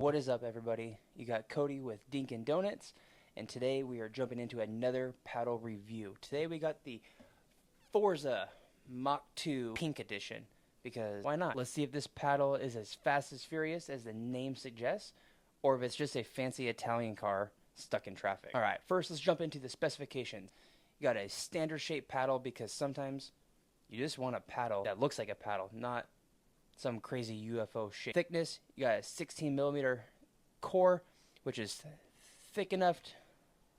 What is up, everybody? You got Cody with Dinkin' Donuts, and today we are jumping into another paddle review. Today we got the Forza Mach 2 Pink Edition, because why not? Let's see if this paddle is as fast as furious as the name suggests, or if it's just a fancy Italian car stuck in traffic. Alright, first let's jump into the specifications. You got a standard shaped paddle, because sometimes you just want a paddle that looks like a paddle, not some crazy UFO shape. Thickness, you got a 16mm core, which is thick enough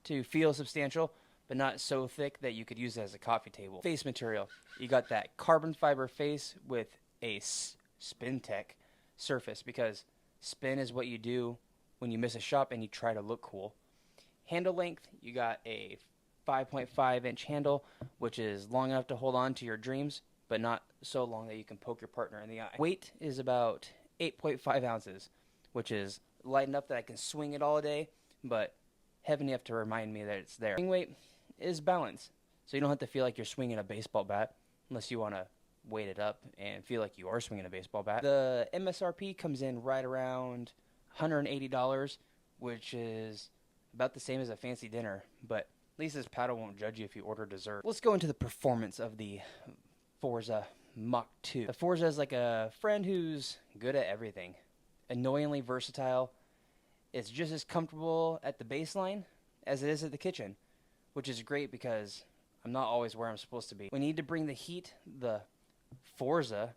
to feel substantial, but not so thick that you could use it as a coffee table. Face material, you got that carbon fiber face with a SpinTech surface, because spin is what you do when you miss a shot and you try to look cool. Handle length, you got a 5.5-inch handle, which is long enough to hold on to your dreams, but not so long that you can poke your partner in the eye. Weight is about 8.5 ounces, which is light enough that I can swing it all day, but heavy enough to remind me that it's there. Swing weight is balanced, so you don't have to feel like you're swinging a baseball bat, unless you want to weight it up and feel like you are swinging a baseball bat. The MSRP comes in right around $180, which is about the same as a fancy dinner, but at least this paddle won't judge you if you order dessert. Let's go into the performance of the Forza Mach 2. The Forza is like a friend who's good at everything. Annoyingly versatile. It's just as comfortable at the baseline as it is at the kitchen, which is great because I'm not always where I'm supposed to be. We need to bring the heat. The Forza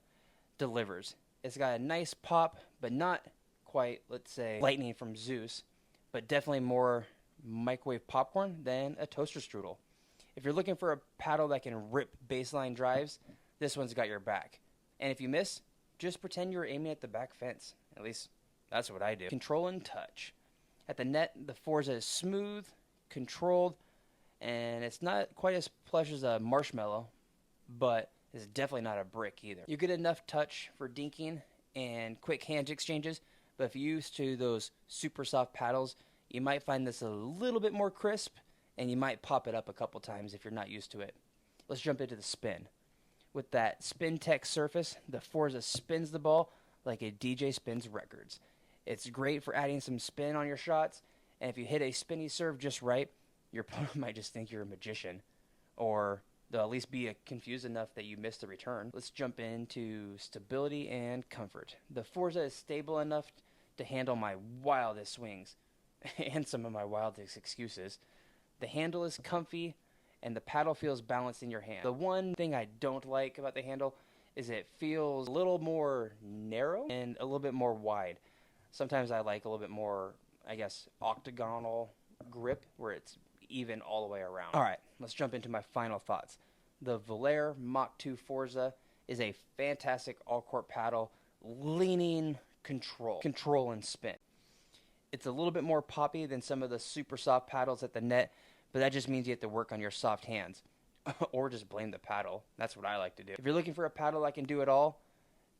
delivers. It's got a nice pop, but not quite, let's say, lightning from Zeus, but definitely more microwave popcorn than a toaster strudel. If you're looking for a paddle that can rip baseline drives, this one's got your back. And if you miss, just pretend you're aiming at the back fence. At least, that's what I do. Control and touch. At the net, the Forza is smooth, controlled, and it's not quite as plush as a marshmallow, but it's definitely not a brick either. You get enough touch for dinking and quick hand exchanges, but if you're used to those super soft paddles, you might find this a little bit more crisp, and you might pop it up a couple times if you're not used to it. Let's jump into the spin. With that SpinTech surface, the Forza spins the ball like a DJ spins records. It's great for adding some spin on your shots, and if you hit a spinny serve just right, your opponent might just think you're a magician, or they'll at least be confused enough that you missed the return. Let's jump into stability and comfort. The Forza is stable enough to handle my wildest swings, and some of my wildest excuses. The handle is comfy, and the paddle feels balanced in your hand. The one thing I don't like about the handle is it feels a little more narrow and a little bit more wide. Sometimes I like a little bit more, I guess, octagonal grip where it's even all the way around. Alright, let's jump into my final thoughts. The Volair Mach 2 Forza is a fantastic all-court paddle, leaning control and spin. It's a little bit more poppy than some of the super soft paddles at the net, but that just means you have to work on your soft hands. Or just blame the paddle. That's what I like to do. If you're looking for a paddle that can do it all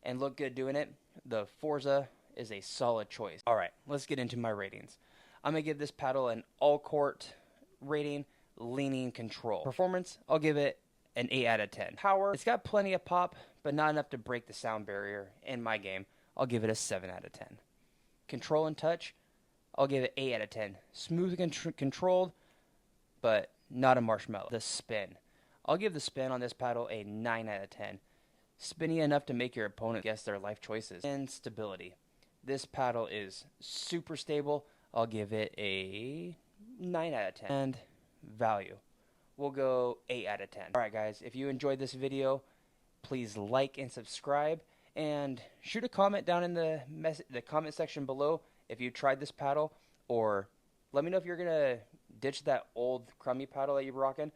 and look good doing it, the Forza is a solid choice. Alright, let's get into my ratings. I'm going to give this paddle an all-court rating, leaning control. Performance, I'll give it an 8 out of 10. Power, it's got plenty of pop, but not enough to break the sound barrier in my game. I'll give it a 7 out of 10. Control and touch, I'll give it 8 out of 10. Smooth and controlled, but not a marshmallow. The spin. I'll give the spin on this paddle a 9 out of 10. Spinny enough to make your opponent guess their life choices. And stability. This paddle is super stable. I'll give it a 9 out of 10. And value. We'll go 8 out of 10. Alright guys, if you enjoyed this video, please like and subscribe. And shoot a comment down in the comment section below if you tried this paddle, or let me know if you're going to ditch that old crummy paddle that you're rocking